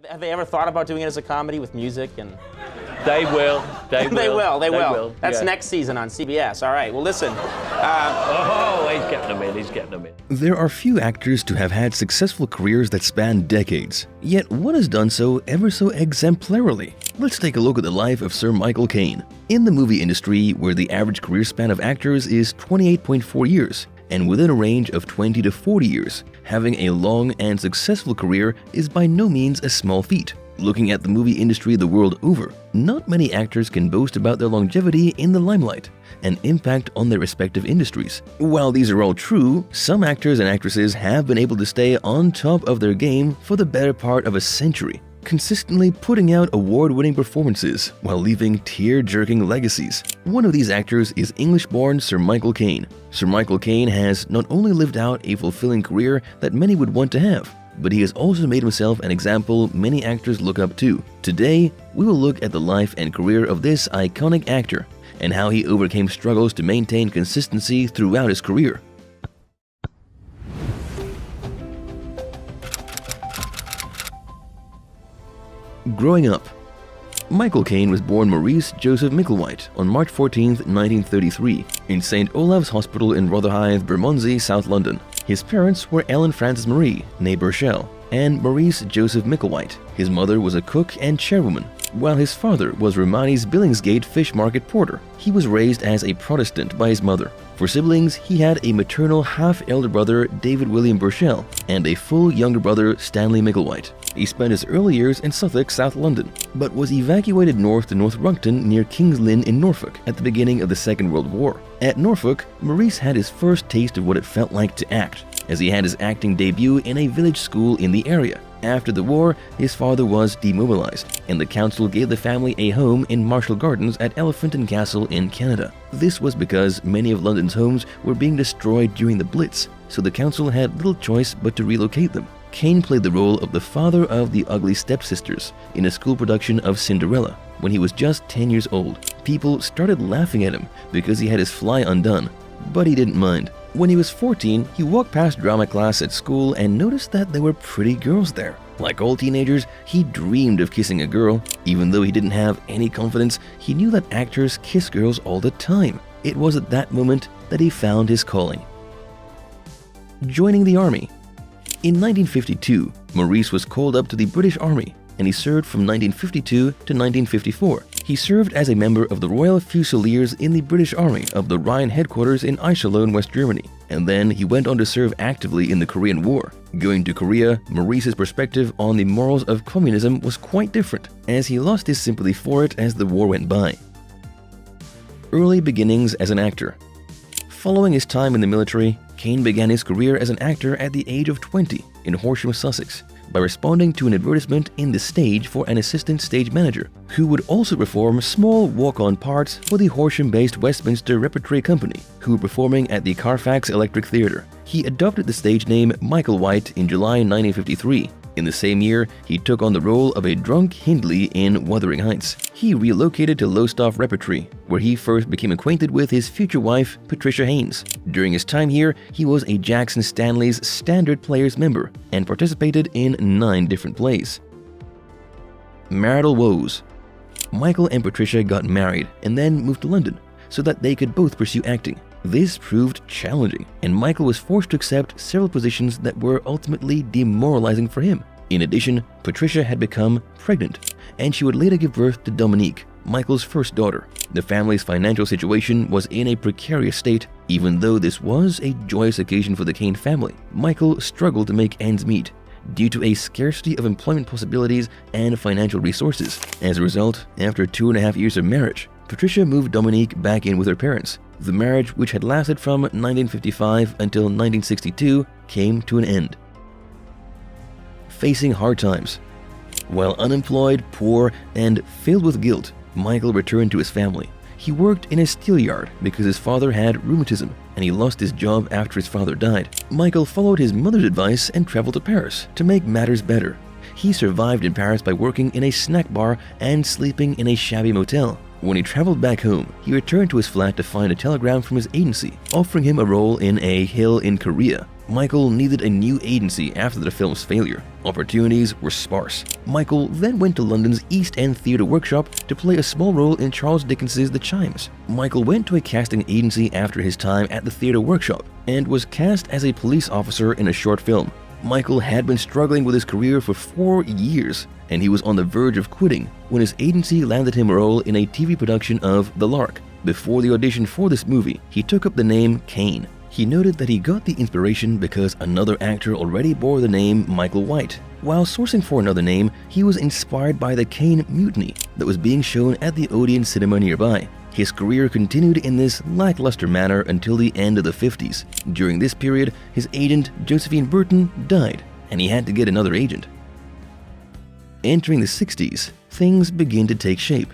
Have they ever thought about doing it as a comedy with music and? They will. They will. They will. That's yeah. next season on CBS. All right. Well, listen. He's getting them in. He's getting them in. There are few actors to have had successful careers that span decades, yet one has done so ever so exemplarily. Let's take a look at the life of Sir Michael Caine. In the movie industry, where the average career span of actors is 28.4 years, and within a range of 20 to 40 years, having a long and successful career is by no means a small feat. Looking at the movie industry the world over, not many actors can boast about their longevity in the limelight and impact on their respective industries. While these are all true, some actors and actresses have been able to stay on top of their game for the better part of a century, consistently putting out award-winning performances while leaving tear-jerking legacies. One of these actors is English-born Sir Michael Caine. Sir Michael Caine has not only lived out a fulfilling career that many would want to have, but he has also made himself an example many actors look up to. Today, we will look at the life and career of this iconic actor and how he overcame struggles to maintain consistency throughout his career. Growing up, Michael Caine was born Maurice Joseph Micklewhite on March 14, 1933, in St. Olave's Hospital in Rotherhithe, Bermondsey, South London. His parents were Ellen Frances Marie, née Burchell, and Maurice Joseph Micklewhite. His mother was a cook and chairwoman, while his father was Romani's Billingsgate fish market porter. He was raised as a Protestant by his mother. For siblings, he had a maternal half-elder brother, David William Burchell, and a full younger brother, Stanley Micklewhite. He spent his early years in Suffolk, South London, but was evacuated north to North Runcton near King's Lynn in Norfolk at the beginning of the Second World War. At Norfolk, Maurice had his first taste of what it felt like to act, as he had his acting debut in a village school in the area. After the war, his father was demobilized, and the council gave the family a home in Marshall Gardens at Elephant and Castle in Canada. This was because many of London's homes were being destroyed during the Blitz, so the council had little choice but to relocate them. Caine played the role of the father of the Ugly Stepsisters in a school production of Cinderella when he was just 10 years old. People started laughing at him because he had his fly undone, but he didn't mind. When he was 14, he walked past drama class at school and noticed that there were pretty girls there. Like all teenagers, he dreamed of kissing a girl. Even though he didn't have any confidence, he knew that actors kiss girls all the time. It was at that moment that he found his calling. Joining the army. In 1952, Maurice was called up to the British Army, and he served from 1952 to 1954. He served as a member of the Royal Fusiliers in the British Army of the Rhine headquarters in Iserlohn, West Germany, and then he went on to serve actively in the Korean War. Going to Korea, Maurice's perspective on the morals of communism was quite different, as he lost his sympathy for it as the war went by. Early beginnings as an actor. Following his time in the military, Caine began his career as an actor at the age of 20 in Horsham, Sussex, by responding to an advertisement in The Stage for an assistant stage manager, who would also perform small walk-on parts for the Horsham-based Westminster Repertory Company, who were performing at the Carfax Electric Theatre. He adopted the stage name Micklewhite in July 1953. In the same year, he took on the role of a drunk Hindley in Wuthering Heights. He relocated to Lowestoft Repertory, where he first became acquainted with his future wife, Patricia Haynes. During his time here, he was a Jackson Stanley's Standard Players member and participated in 9 different plays. Marital woes. Michael and Patricia got married and then moved to London so that they could both pursue acting. This proved challenging, and Michael was forced to accept several positions that were ultimately demoralizing for him. In addition, Patricia had become pregnant, and she would later give birth to Dominique, Michael's first daughter. The family's financial situation was in a precarious state. Even though this was a joyous occasion for the Caine family, Michael struggled to make ends meet due to a scarcity of employment possibilities and financial resources. As a result, after 2.5 years of marriage, Patricia moved Dominique back in with her parents. The marriage, which had lasted from 1955 until 1962, came to an end. Facing hard times. While unemployed, poor, and filled with guilt, Michael returned to his family. He worked in a steel yard because his father had rheumatism, and he lost his job after his father died. Michael followed his mother's advice and traveled to Paris to make matters better. He survived in Paris by working in a snack bar and sleeping in a shabby motel. When he traveled back home, he returned to his flat to find a telegram from his agency offering him a role in A Hill in Korea. Michael needed a new agency after the film's failure. Opportunities were sparse. Michael then went to London's East End Theatre Workshop to play a small role in Charles Dickens's The Chimes. Michael went to a casting agency after his time at the Theatre Workshop and was cast as a police officer in a short film. Michael had been struggling with his career for 4 years, and he was on the verge of quitting when his agency landed him a role in a TV production of The Lark. Before the audition for this movie, he took up the name Caine. He noted that he got the inspiration because another actor already bore the name Micklewhite. While sourcing for another name, he was inspired by the Caine Mutiny that was being shown at the Odeon cinema nearby. His career continued in this lackluster manner until the end of the 50s. During this period, his agent, Josephine Burton, died, and he had to get another agent. Entering the 60s, things begin to take shape.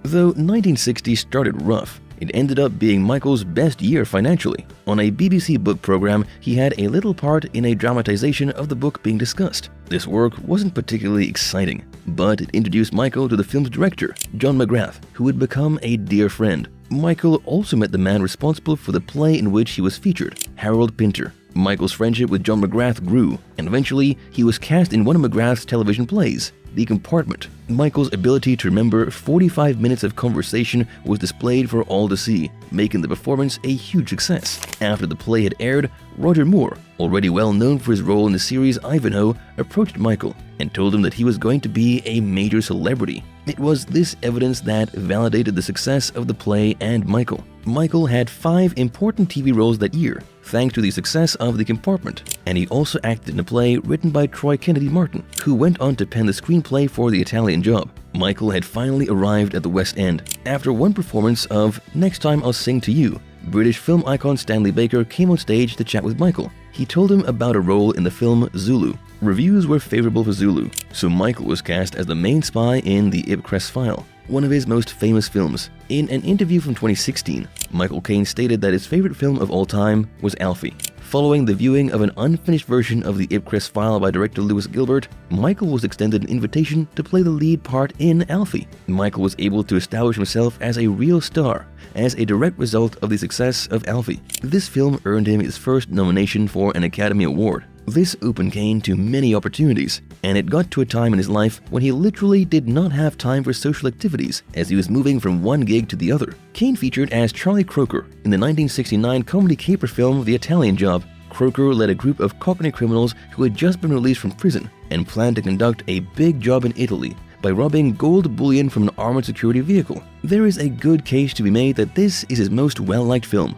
Though 1960 started rough, it ended up being Michael's best year financially. On a BBC book program, he had a little part in a dramatization of the book being discussed. This work wasn't particularly exciting, but it introduced Michael to the film's director, John McGrath, who would become a dear friend. Michael also met the man responsible for the play in which he was featured, Harold Pinter. Michael's friendship with John McGrath grew, and eventually he was cast in one of McGrath's television plays, The Compartment. Michael's ability to remember 45 minutes of conversation was displayed for all to see, making the performance a huge success. After the play had aired, Roger Moore, already well known for his role in the series Ivanhoe, approached Michael and told him that he was going to be a major celebrity. It was this evidence that validated the success of the play and Michael. Michael had 5 important TV roles that year, thanks to the success of The Compartment, and he also acted in a play written by Troy Kennedy Martin, who went on to pen the screenplay for The Italian Job. Michael had finally arrived at the West End. After one performance of Next Time I'll Sing to You, British film icon Stanley Baker came on stage to chat with Michael. He told him about a role in the film Zulu. Reviews were favorable for Zulu, so Michael was cast as the main spy in the Ipcress File, one of his most famous films. In an interview from 2016, Michael Caine stated that his favorite film of all time was Alfie. Following the viewing of an unfinished version of the Ipcress File by director Lewis Gilbert, Michael was extended an invitation to play the lead part in Alfie. Michael was able to establish himself as a real star as a direct result of the success of Alfie. This film earned him his first nomination for an Academy Award. This opened Caine to many opportunities, and it got to a time in his life when he literally did not have time for social activities as he was moving from one gig to the other. Caine featured as Charlie Croker in the 1969 comedy caper film The Italian Job. Croker led a group of Cockney criminals who had just been released from prison and planned to conduct a big job in Italy by robbing gold bullion from an armored security vehicle. There is a good case to be made that this is his most well-liked film.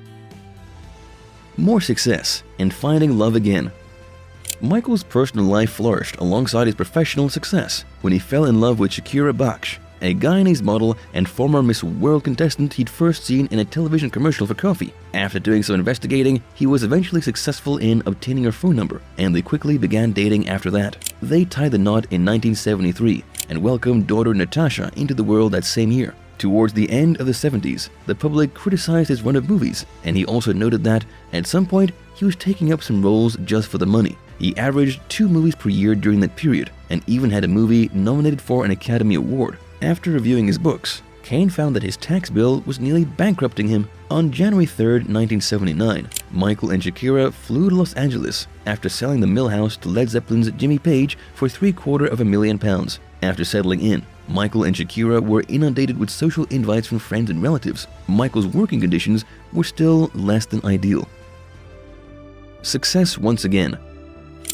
More success and finding love again. Michael's personal life flourished alongside his professional success when he fell in love with Shakira Baksh, a Guyanese model and former Miss World contestant he'd first seen in a television commercial for coffee. After doing some investigating, he was eventually successful in obtaining her phone number, and they quickly began dating after that. They tied the knot in 1973 and welcomed daughter Natasha into the world that same year. Towards the end of the 70s, the public criticized his run of movies, and he also noted that, at some point, he was taking up some roles just for the money. He averaged 2 movies per year during that period, and even had a movie nominated for an Academy Award. After reviewing his books, Caine found that his tax bill was nearly bankrupting him. On January 3, 1979, Michael and Shakira flew to Los Angeles after selling the mill house to Led Zeppelin's Jimmy Page for £750,000. After settling in, Michael and Shakira were inundated with social invites from friends and relatives. Michael's working conditions were still less than ideal. Success once again.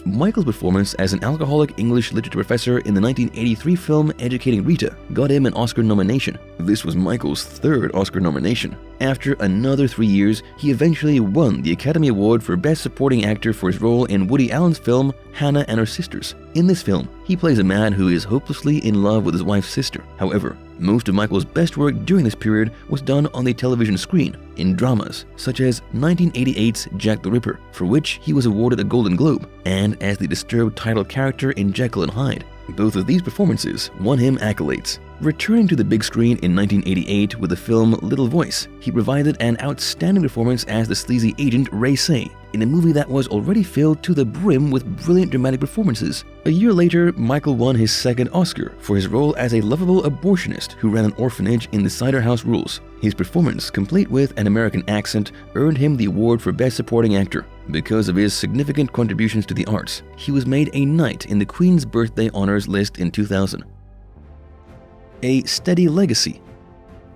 Michael's performance as an alcoholic English literature professor in the 1983 film Educating Rita got him an Oscar nomination. This was Michael's 3rd Oscar nomination. After another 3 years, he eventually won the Academy Award for Best Supporting Actor for his role in Woody Allen's film Hannah and Her Sisters. In this film, he plays a man who is hopelessly in love with his wife's sister. However, most of Michael's best work during this period was done on the television screen, in dramas such as 1988's Jack the Ripper, for which he was awarded a Golden Globe, and as the disturbed title character in Jekyll and Hyde. Both of these performances won him accolades. Returning to the big screen in 1988 with the film Little Voice, he provided an outstanding performance as the sleazy agent Ray Say in a movie that was already filled to the brim with brilliant dramatic performances. A year later, Michael won his second Oscar for his role as a lovable abortionist who ran an orphanage in The Cider House Rules. His performance, complete with an American accent, earned him the award for Best Supporting Actor. Because of his significant contributions to the arts, he was made a Knight in the Queen's Birthday Honors list in 2000. A steady legacy.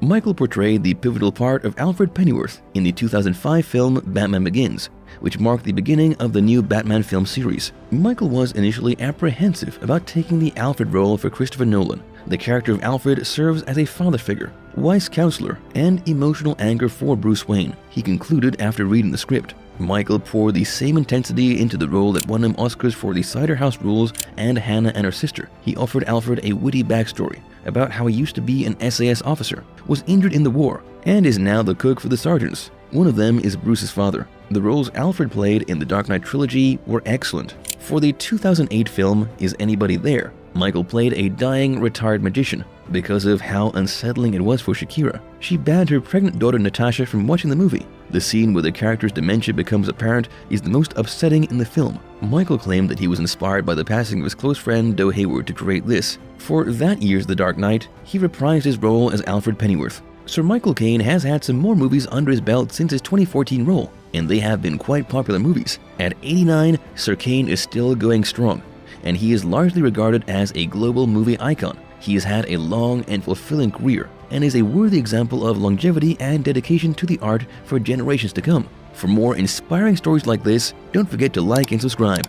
Michael portrayed the pivotal part of Alfred Pennyworth in the 2005 film Batman Begins, which marked the beginning of the new Batman film series. Michael was initially apprehensive about taking the Alfred role for Christopher Nolan. The character of Alfred serves as a father figure, wise counselor, and emotional anchor for Bruce Wayne, he concluded after reading the script. Michael poured the same intensity into the role that won him Oscars for The Cider House Rules and Hannah and Her Sister. He offered Alfred a witty backstory about how he used to be an SAS officer, was injured in the war, and is now the cook for the sergeants. One of them is Bruce's father. The roles Alfred played in the Dark Knight trilogy were excellent. For the 2008 film Is Anybody There?, Michael played a dying, retired magician. Because of how unsettling it was for Shakira, she banned her pregnant daughter Natasha from watching the movie. The scene where the character's dementia becomes apparent is the most upsetting in the film. Michael claimed that he was inspired by the passing of his close friend Doe Hayward to create this. For that year's The Dark Knight, he reprised his role as Alfred Pennyworth. Sir Michael Caine has had some more movies under his belt since his 2014 role, and they have been quite popular movies. At 89, Sir Caine is still going strong, and he is largely regarded as a global movie icon. He has had a long and fulfilling career, and is a worthy example of longevity and dedication to the art for generations to come. For more inspiring stories like this, don't forget to like and subscribe.